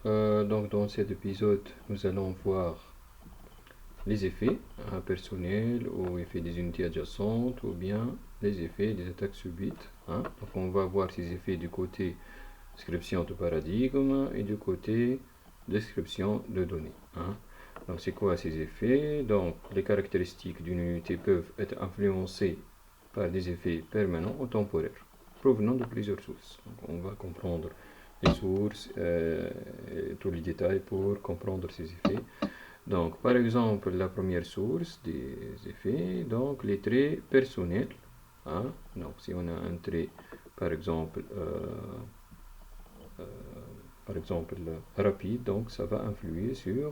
Donc dans cet épisode, nous allons voir les effets personnels ou effets des unités adjacentes ou bien les effets des attaques subites. Donc on va voir ces effets du côté description de paradigme et du côté description de données. Donc c'est quoi ces effets? Donc les caractéristiques d'une unité peuvent être influencées par des effets permanents ou temporaires provenant de plusieurs sources. Donc on va comprendre les sources et tous les détails pour comprendre ces effets. Donc par exemple la première source des effets, donc les traits personnels. Donc si on a un trait par exemple rapide, donc ça va influer sur,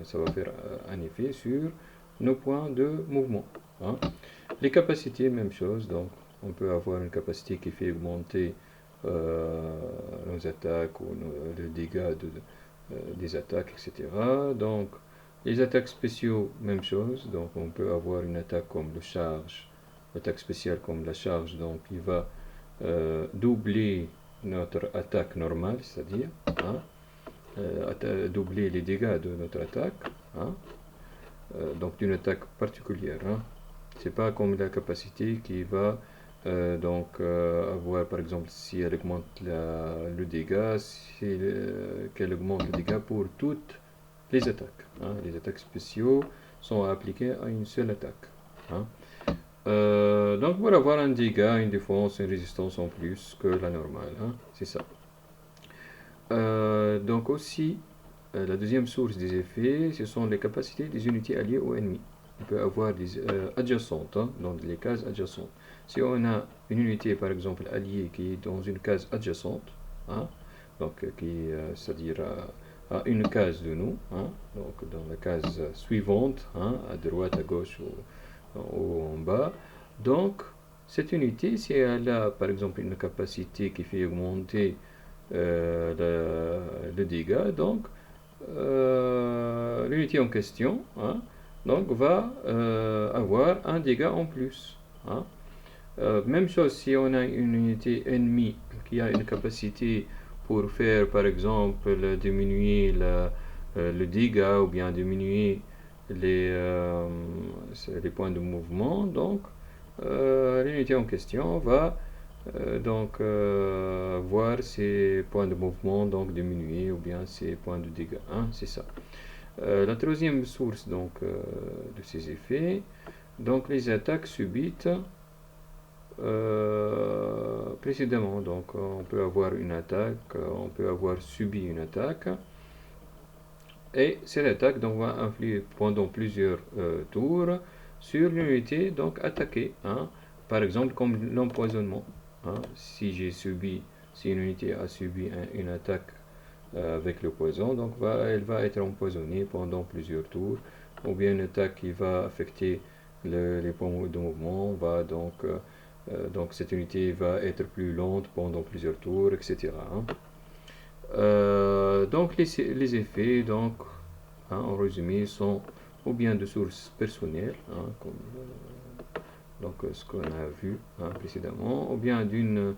ça va faire un effet sur nos points de mouvement. Les capacités, même chose, donc on peut avoir une capacité qui fait augmenter nos attaques ou le dégât des attaques, etc. Donc les attaques spéciaux, même chose, donc on peut avoir une attaque comme le charge, l'attaque spéciale comme la charge, donc il va doubler notre attaque normale, c'est-à-dire doubler les dégâts de notre attaque, donc d'une attaque particulière. C'est pas comme la capacité qui va avoir par exemple si elle augmente le dégât, qu'elle augmente le dégât pour toutes les attaques. Les attaques spéciaux sont appliquées à une seule attaque. Donc pour avoir un dégât, une défense, une résistance en plus que la normale, c'est ça. Donc aussi, la deuxième source des effets, ce sont les capacités des unités alliées aux ennemis. On peut avoir des adjacentes, dans les cases adjacentes. Si on a une unité par exemple alliée qui est dans une case adjacente, donc c'est-à-dire à une case de nous, donc dans la case suivante, à droite, à gauche ou en bas, donc cette unité, si elle a par exemple une capacité qui fait augmenter le dégât, donc l'unité en question donc va avoir un dégât en plus. Même chose si on a une unité ennemie qui a une capacité pour faire par exemple diminuer le dégât ou bien diminuer les points de mouvement, donc l'unité en question va voir ses points de mouvement donc diminuer ou bien ses points de dégâts. C'est ça. La troisième source donc de ces effets, donc les attaques subites précédemment. Donc on peut avoir une attaque, on peut avoir subi une attaque. Et cette attaque donc, va influer pendant plusieurs tours sur l'unité donc attaquée. Par exemple comme l'empoisonnement. Si une unité a subi une attaque avec le poison, donc elle va être empoisonnée pendant plusieurs tours, ou bien une attaque qui va affecter les points de mouvement, donc cette unité va être plus lente pendant plusieurs tours, etc. Donc les effets, donc, en résumé, sont ou bien de sources personnelles, comme ce qu'on a vu précédemment, ou bien des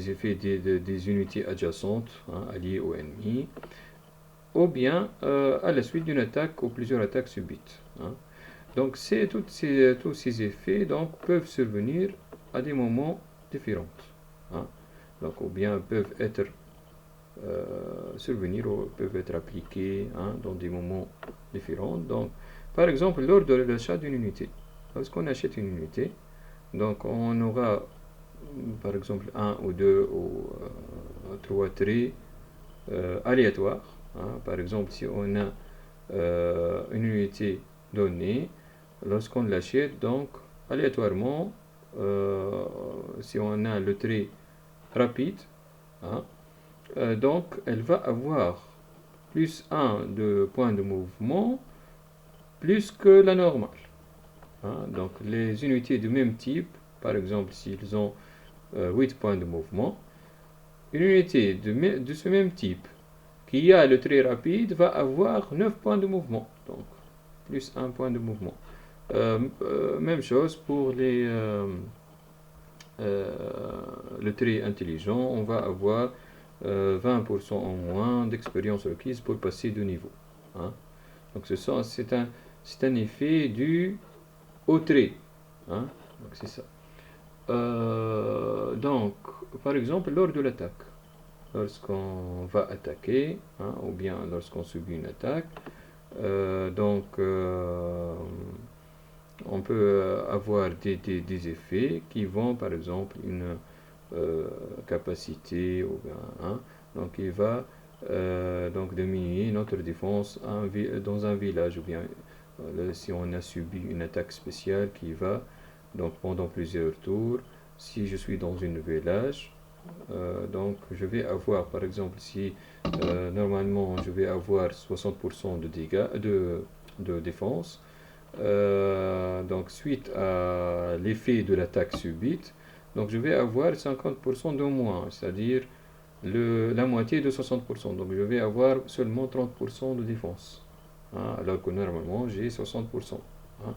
effets des unités adjacentes alliées au ennemi, ou bien à la suite d'une attaque ou plusieurs attaques subites. Donc tous ces effets donc, peuvent survenir à des moments différents. Donc, ou bien peuvent être survenir ou peuvent être appliqués dans des moments différents. Donc, par exemple, lors de l'achat d'une unité. Lorsqu'on achète une unité, donc on aura par exemple un ou deux ou trois traits aléatoires. Par exemple, si on a une unité donnée, lorsqu'on l'achète, donc aléatoirement, si on a le trait rapide, donc elle va avoir plus 1 de points de mouvement plus que la normale. Donc les unités du même type, par exemple s'ils ont 8 points de mouvement, une unité de ce même type qui a le trait rapide va avoir 9 points de mouvement, donc plus 1 point de mouvement. Même chose pour le trait intelligent, on va avoir 20% en moins d'expérience requise pour passer de niveau. Hein. Donc c'est un effet dû au trait. Hein. Donc c'est ça. Donc, par exemple, lors de l'attaque, lorsqu'on va attaquer, hein, ou bien lorsqu'on subit une attaque, on peut avoir des effets qui vont, par exemple, une capacité, ou bien, hein, donc il va donc diminuer notre défense dans un village, ou bien si on a subi une attaque spéciale qui va, donc pendant plusieurs tours, si je suis dans une village, donc je vais avoir, par exemple, si normalement je vais avoir 60% de dégâts de défense, donc suite à l'effet de l'attaque subite, donc je vais avoir 50% de moins, c'est-à-dire la moitié de 60%. Donc je vais avoir seulement 30% de défense, hein, alors que normalement j'ai 60%. Hein.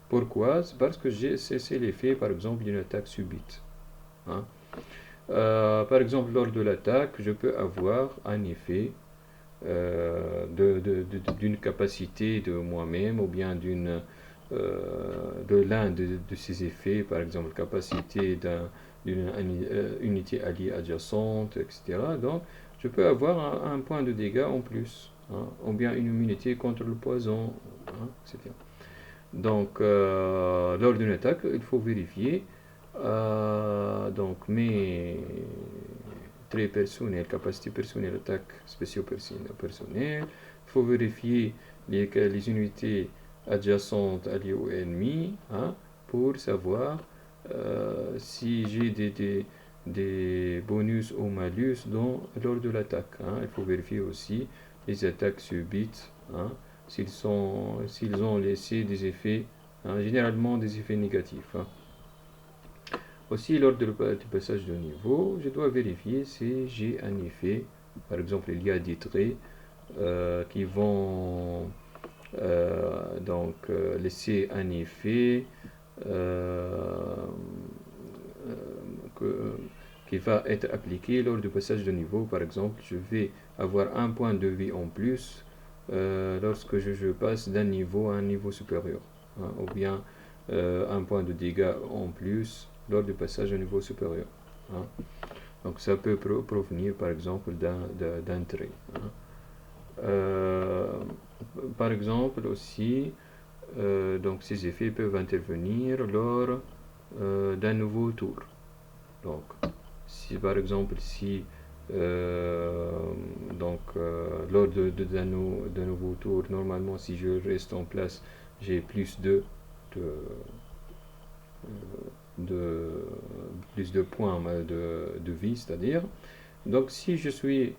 Pourquoi? C'est parce que c'est l'effet, par exemple, d'une attaque subite. Hein. Par exemple, lors de l'attaque, je peux avoir un effet d'une capacité de moi-même, ou bien de l'un de ces effets, par exemple capacité d'une unité alliée adjacente, etc. Donc je peux avoir un point de dégâts en plus, hein, ou bien une immunité contre le poison, hein, etc. Donc lors d'une attaque, il faut vérifier donc mes traits personnels, capacités personnelles, attaques spéciaux personnelles. Il faut vérifier les unités adjacentes alliées au ennemi, hein, pour savoir si j'ai des bonus ou malus lors de l'attaque. Hein. Il faut vérifier aussi les attaques subites, hein, s'ils ont laissé des effets, hein, généralement des effets négatifs. Hein. Aussi, lors du passage de niveau, je dois vérifier si j'ai un effet. Par exemple, il y a des traits qui vont laisser un effet que, qui va être appliqué lors du passage de niveau. Par exemple, je vais avoir un point de vie en plus lorsque je passe d'un niveau à un niveau supérieur, hein, ou bien un point de dégâts en plus lors du passage au niveau supérieur. Hein. Donc ça peut provenir par exemple d'un trait. Hein. Par exemple aussi, donc ces effets peuvent intervenir lors d'un nouveau tour. Donc si par exemple lors d'un nouveau tour, normalement si je reste en place, j'ai plus de points de vie, c'est-à-dire. Donc si je suis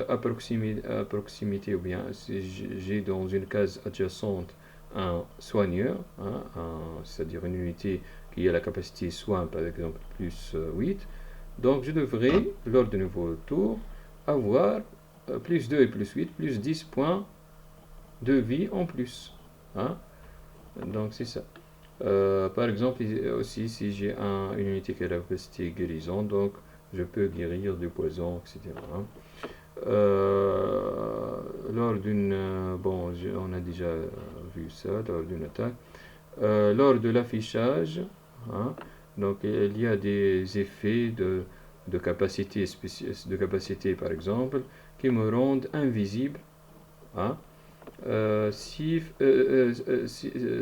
à proximité, ou bien si j'ai dans une case adjacente un soigneur, hein, c'est-à-dire une unité qui a la capacité soin, par exemple, plus 8, donc je devrais, lors de nouveau tour, avoir plus 2 et plus 8, plus 10 points de vie en plus. Hein. Donc c'est ça. Par exemple, aussi si j'ai une unité qui a la capacité guérison, donc je peux guérir du poison, etc. Hein. Lors d'une... bon, on a déjà vu ça, lors d'une attaque. Lors de l'affichage, hein, donc il y a des effets de capacité, par exemple, qui me rendent invisible, hein,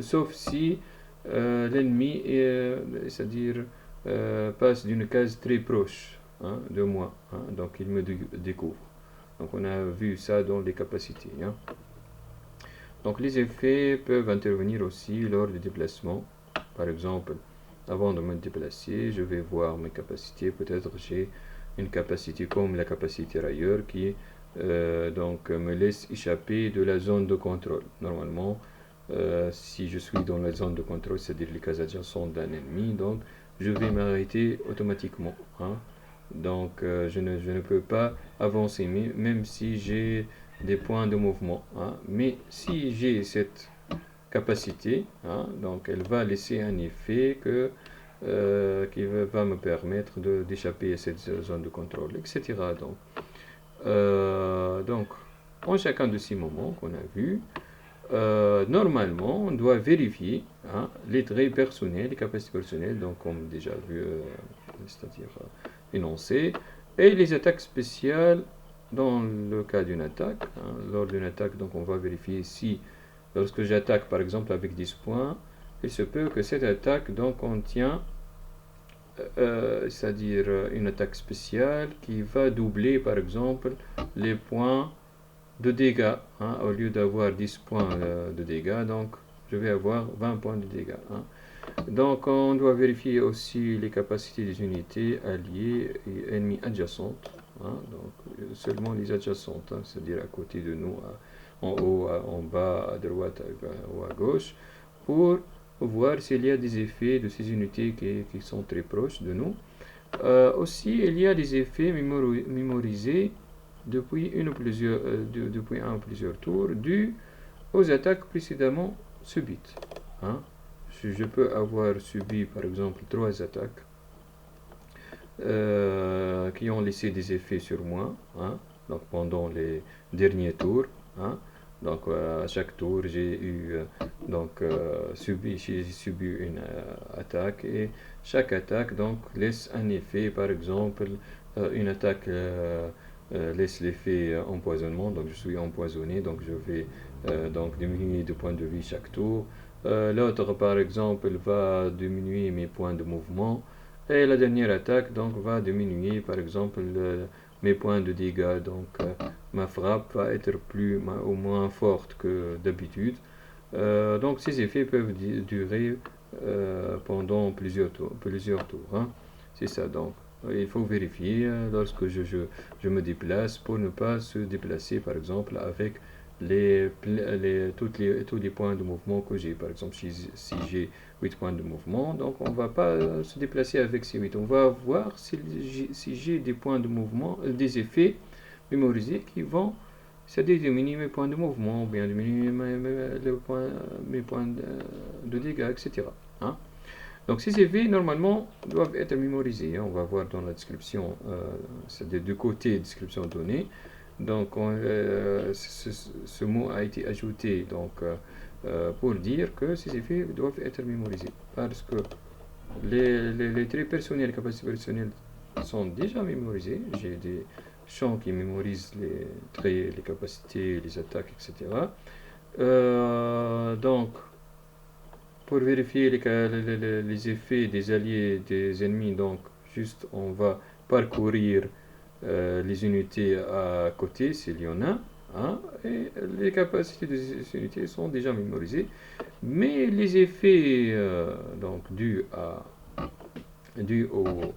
sauf si l'ennemi, c'est-à-dire passe d'une case très proche, hein, de moi, hein, donc il me découvre. Donc on a vu ça dans les capacités. Hein. Donc les effets peuvent intervenir aussi lors du déplacement. Par exemple, avant de me déplacer, je vais voir mes capacités. Peut-être j'ai une capacité comme la capacité railleur qui donc me laisse échapper de la zone de contrôle. Normalement, si je suis dans la zone de contrôle, c'est-à-dire les cases adjacentes d'un ennemi, donc je vais m'arrêter automatiquement. Hein. Donc je ne peux pas avancer, même si j'ai des points de mouvement. Hein. Mais si j'ai cette capacité, hein, donc elle va laisser un effet qui va me permettre d'échapper à cette zone de contrôle, etc. Donc, Donc, en chacun de ces moments qu'on a vus, normalement, on doit vérifier les traits personnels, les capacités personnelles, donc comme déjà vu, c'est-à-dire énoncé, et les attaques spéciales dans le cas d'une attaque. Lors d'une attaque, donc on va vérifier si, lorsque j'attaque par exemple avec 10 points, il se peut que cette attaque donc contient, c'est-à-dire une attaque spéciale qui va doubler par exemple les points de dégâts. Au lieu d'avoir 10 points de dégâts, donc je vais avoir 20 points de dégâts. Donc on doit vérifier aussi les capacités des unités alliées et ennemies adjacentes. Donc seulement les adjacentes, c'est-à-dire à côté de nous, en haut, en bas, à droite ou à gauche, pour voir s'il y a des effets de ces unités qui sont très proches de nous. Aussi, il y a des effets mémorisés depuis un ou plusieurs tours dus aux attaques précédemment subites. Je peux avoir subi par exemple 3 attaques qui ont laissé des effets sur moi, donc pendant les derniers tours. Donc à chaque tour j'ai subi une attaque, et chaque attaque donc laisse un effet. Par exemple, une attaque laisse l'effet empoisonnement, donc je suis empoisonné, donc je vais donc diminuer de points de vie chaque tour. L'autre par exemple va diminuer mes points de mouvement, et la dernière attaque donc va diminuer par exemple mes points de dégâts. Donc ma frappe va être ou moins forte que d'habitude. Donc ces effets peuvent durer pendant plusieurs tours. C'est ça. Donc il faut vérifier lorsque je me déplace, pour ne pas se déplacer par exemple avec tous les points de mouvement que j'ai. Par exemple, si j'ai 8 points de mouvement, donc on ne va pas se déplacer avec ces 8. On va voir si j'ai des points de mouvement, des effets mémorisés qui vont, c'est-à-dire diminuer mes points de mouvement, ou bien diminuer mes points de dégâts, etc. Donc ces effets, normalement, doivent être mémorisés. On va voir dans la description, c'est-à-dire du côté description donnée. Donc ce mot a été ajouté donc, pour dire que ces effets doivent être mémorisés. Parce que les traits personnels, les capacités personnelles sont déjà mémorisés. J'ai des champs qui mémorisent les traits, les capacités, les attaques, etc. Donc, pour vérifier les effets des alliés et des ennemis, donc juste on va parcourir les unités à côté s'il y en a, et les capacités des unités sont déjà mémorisées, mais les effets donc dus aux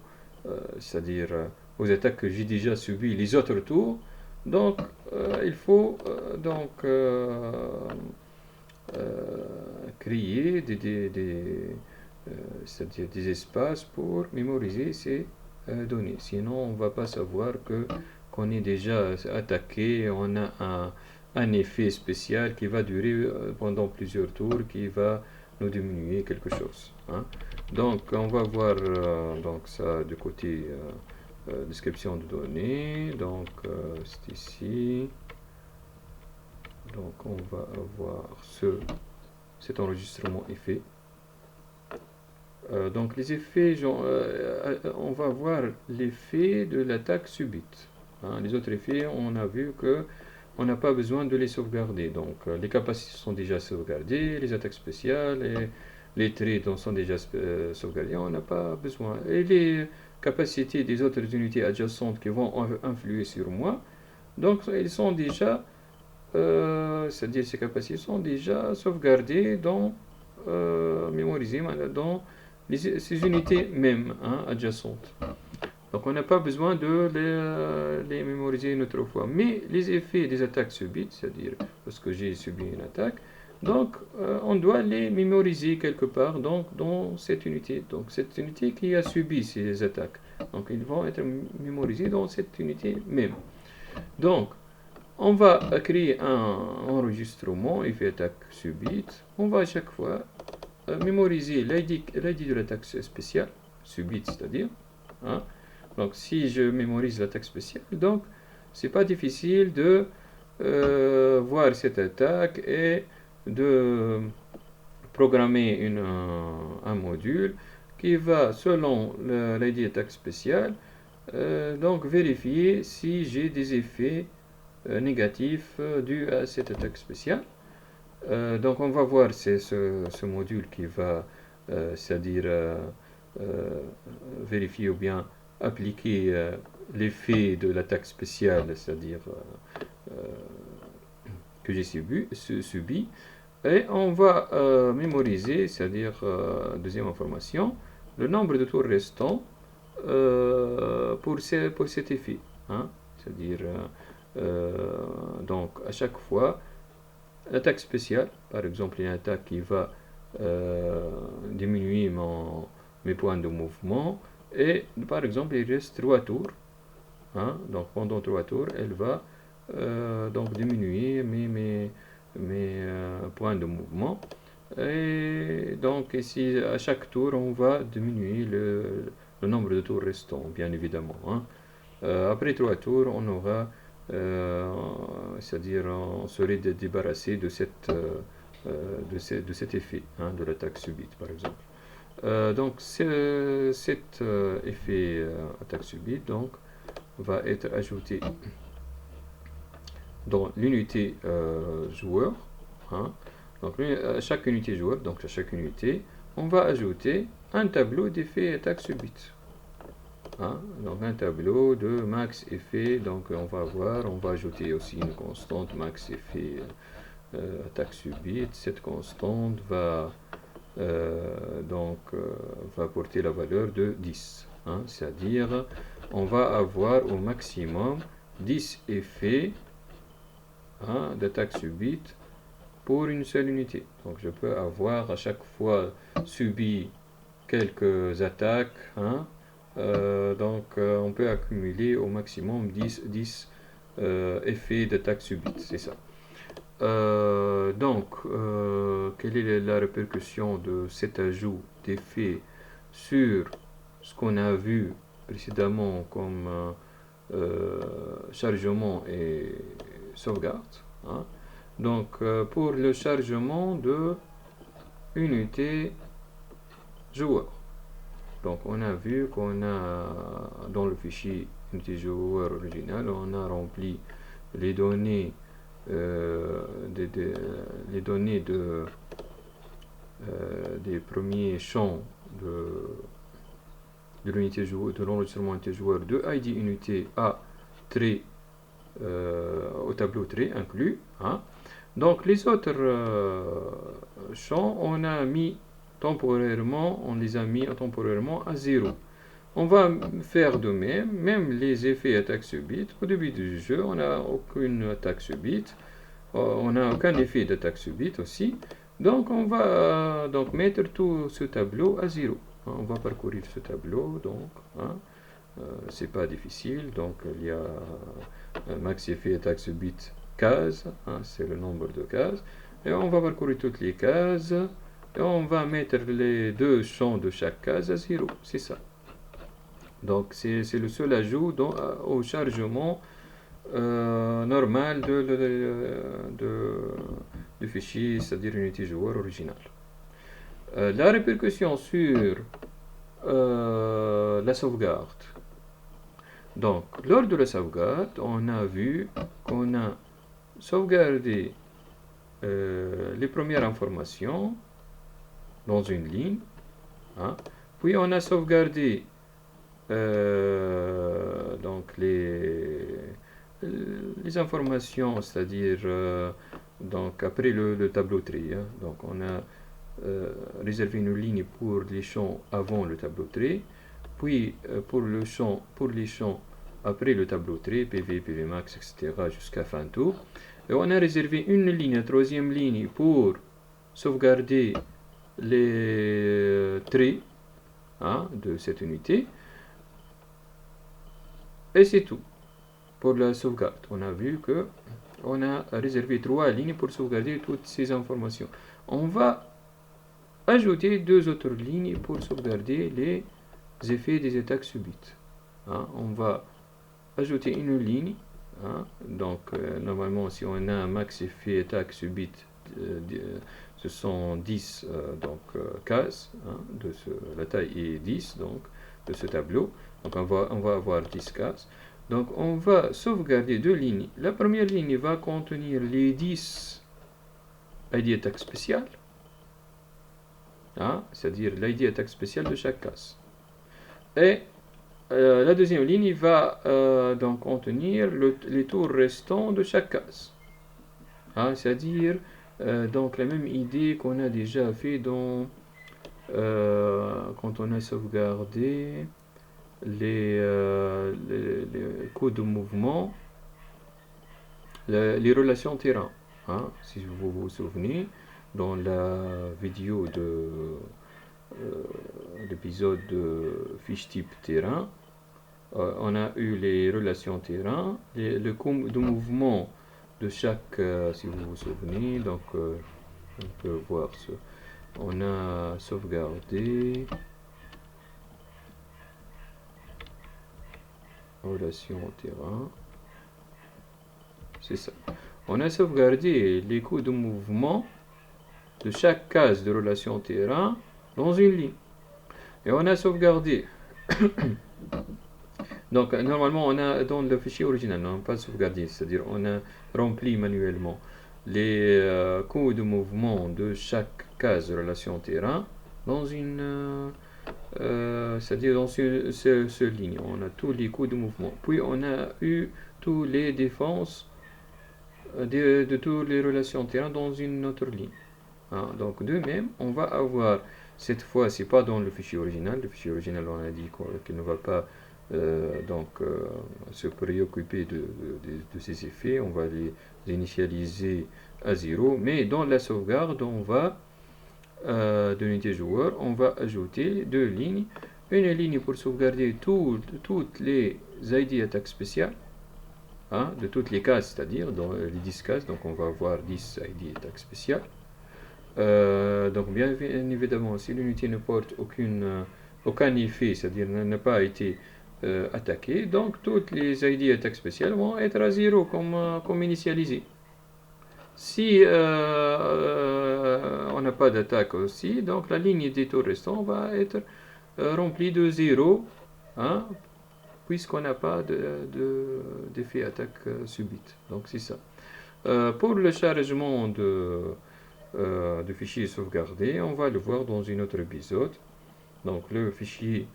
c'est-à-dire aux attaques que j'ai déjà subies les autres tours, donc il faut donc créer c'est-à-dire des espaces pour mémoriser ces données. Sinon, on ne va pas savoir qu'on est déjà attaqué, on a un effet spécial qui va durer pendant plusieurs tours, qui va nous diminuer quelque chose. Donc, on va voir donc ça du côté description de données. Donc, c'est ici. Donc, on va avoir cet enregistrement effet. Donc les effets, on va voir l'effet de l'attaque subite. Les autres effets, on a vu que on n'a pas besoin de les sauvegarder. Donc les capacités sont déjà sauvegardées, les attaques spéciales et les traits sont déjà sauvegardés, on n'a pas besoin. Et les capacités des autres unités adjacentes qui vont influer sur moi, donc ils sont déjà, c'est-à-dire ces capacités sont déjà sauvegardées mémorisées dans ces unités même adjacentes. Donc on n'a pas besoin de les mémoriser une autre fois. Mais les effets des attaques subites, c'est-à-dire lorsque j'ai subi une attaque, donc on doit les mémoriser quelque part donc, dans cette unité. Donc cette unité qui a subi ces attaques. Donc ils vont être mémorisés dans cette unité même. Donc on va créer un enregistrement effet attaque subite. On va à chaque fois mémoriser l'ID de l'attaque spéciale, subite c'est-à-dire. Donc si je mémorise l'attaque spéciale, donc c'est pas difficile de voir cette attaque et de programmer un module qui va, selon l'ID attaque spéciale, donc vérifier si j'ai des effets négatifs dus à cette attaque spéciale. Donc on va voir ce module qui va, c'est-à-dire vérifier ou bien appliquer l'effet de l'attaque spéciale, c'est-à-dire que j'ai subi. Et on va mémoriser, c'est-à-dire deuxième information, le nombre de tours restants pour cet effet. Hein? C'est-à-dire, donc à chaque fois, l'attaque spéciale, par exemple une attaque qui va diminuer mes points de mouvement, et par exemple il reste 3 tours. Hein? Donc pendant 3 tours, elle va donc diminuer mes points de mouvement. Et donc ici, à chaque tour, on va diminuer le nombre de tours restants, bien évidemment. Hein. Après 3 tours, on aura, c'est-à-dire on serait débarrassé de cet effet, hein, de l'attaque subite, par exemple. Donc cet effet attaque subite donc, va être ajouté dans l'unité joueur. Hein. Donc à chaque unité joueur, donc à chaque unité, on va ajouter un tableau d'effet attaque subite. Hein. Donc un tableau de max effet, donc on va ajouter aussi une constante max effet attaque subite. Cette constante va va porter la valeur de 10. Hein. C'est-à-dire on va avoir au maximum 10 effets d'attaque subite pour une seule unité. Donc je peux avoir à chaque fois subi quelques attaques. Hein. Donc on peut accumuler au maximum 10 effets d'attaque subite. C'est ça. Donc, quelle est la répercussion de cet ajout d'effets sur ce qu'on a vu précédemment comme chargement et sauvegarde. Hein. Donc pour le chargement de unité joueur, donc on a vu qu'on a dans le fichier unité joueur original, on a rempli les données les données des premiers champs de l'unité joueur, de l'enregistrement unité joueur de ID unité A trait au tableau trait inclus. Hein. Donc les autres champs, on les a mis temporairement à 0. On va faire de même les effets attaque subite. Au début du jeu, on n'a aucune attaque subite. On n'a aucun effet d'attaque subite aussi. Donc on va donc mettre tout ce tableau à 0. On va parcourir ce tableau, donc hein, c'est pas difficile. Donc il y a un max effet attaque subite case, hein, c'est le nombre de cases. Et on va parcourir toutes les cases. Et on va mettre les deux champs de chaque case à 0. C'est ça. Donc c'est le seul ajout au chargement normal du fichier, c'est-à-dire unité joueur original. La répercussion sur la sauvegarde. Donc lors de la sauvegarde, on a vu qu'on a sauvegardé les premières informations dans une ligne. Hein. Puis on a sauvegardé donc les informations, c'est-à-dire donc après le tableau trait. Hein. Donc on a réservé une ligne pour les champs avant le tableau trait, puis pour les champs après le tableau trait, PV, PV max, etc. jusqu'à fin tour. Et on a réservé une ligne, troisième ligne, pour sauvegarder les traits de cette unité. Et c'est tout pour la sauvegarde. On a vu que on a réservé 3 lignes pour sauvegarder toutes ces informations. On va ajouter 2 autres lignes pour sauvegarder les effets des attaques subites. On va ajouter une ligne hein. Donc, normalement, si on a un max effet attaque subite, ce sont 10 cases, hein, la taille est 10 donc, de ce tableau. Donc, on va avoir 10 cases. Donc, on va sauvegarder deux lignes. La première ligne va contenir les 10 ID attaque spéciale, hein, c'est-à-dire l'ID attaque spéciale de chaque case. Et la deuxième ligne va donc contenir les tours restants de chaque case. Hein, c'est-à-dire donc la même idée qu'on a déjà fait quand on a sauvegardé les codes de mouvement, les relations terrain. Hein, si vous vous souvenez, dans la vidéo de l'épisode de fiche type terrain, on a eu les relations terrain, le coût de mouvement de chaque, si vous vous souvenez, donc on peut voir ce. On a sauvegardé relation terrain, c'est ça. On a sauvegardé les coûts de mouvement de chaque case de relation terrain dans une ligne. Et on a sauvegardé. Donc, normalement, on a dans le fichier original, on n'a pas sauvegardé, c'est-à-dire on a rempli manuellement les coûts de mouvement de chaque case de relation terrain dans une, c'est-à-dire dans cette ligne. On a tous les coûts de mouvement. Puis, on a eu tous les défenses de toutes les relations terrain dans une autre ligne. Hein, donc, de même, on va avoir, cette fois, c'est pas dans le fichier original. Le fichier original, on a dit qu'il ne va pas se préoccuper de ces effets. On va les initialiser à 0. Mais dans la sauvegarde, on va, de l'unité joueur, on va ajouter deux lignes. Une ligne pour sauvegarder toutes les ID attaques spéciales. Hein, de toutes les cases, c'est-à-dire dans les 10 cases. Donc, on va avoir 10 ID attaques spéciales. Donc bien évidemment, si l'unité ne porte aucun effet, c'est-à-dire n'a pas été attaquée, donc toutes les ID attaques spéciales vont être à 0 comme initialisées. Si on n'a pas d'attaque aussi, donc la ligne des tours restants va être remplie de 0, hein, puisqu'on n'a pas d'effet attaque subite. Donc c'est ça. Pour le chargement de fichier sauvegardé, on va le voir dans un autre épisode. Donc le fichier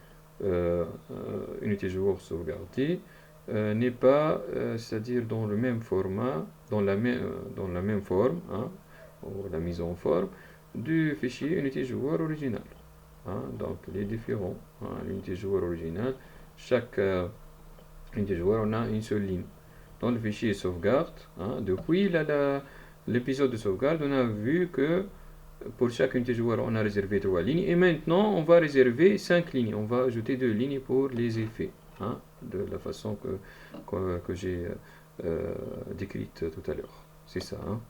unité joueur sauvegardé n'est pas, c'est-à-dire dans le même format, dans la même forme, hein, ou la mise en forme du fichier unité joueur original. Hein, donc les différents, hein, l'unité joueur original, chaque unité joueur on a une seule ligne. Dans le fichier sauvegarde, hein, depuis l'épisode de sauvegarde, on a vu que pour chaque unité joueur, on a réservé 3 lignes. Et maintenant, on va réserver 5 lignes. On va ajouter 2 lignes pour les effets, hein, de la façon que j'ai décrite tout à l'heure. C'est ça. Hein.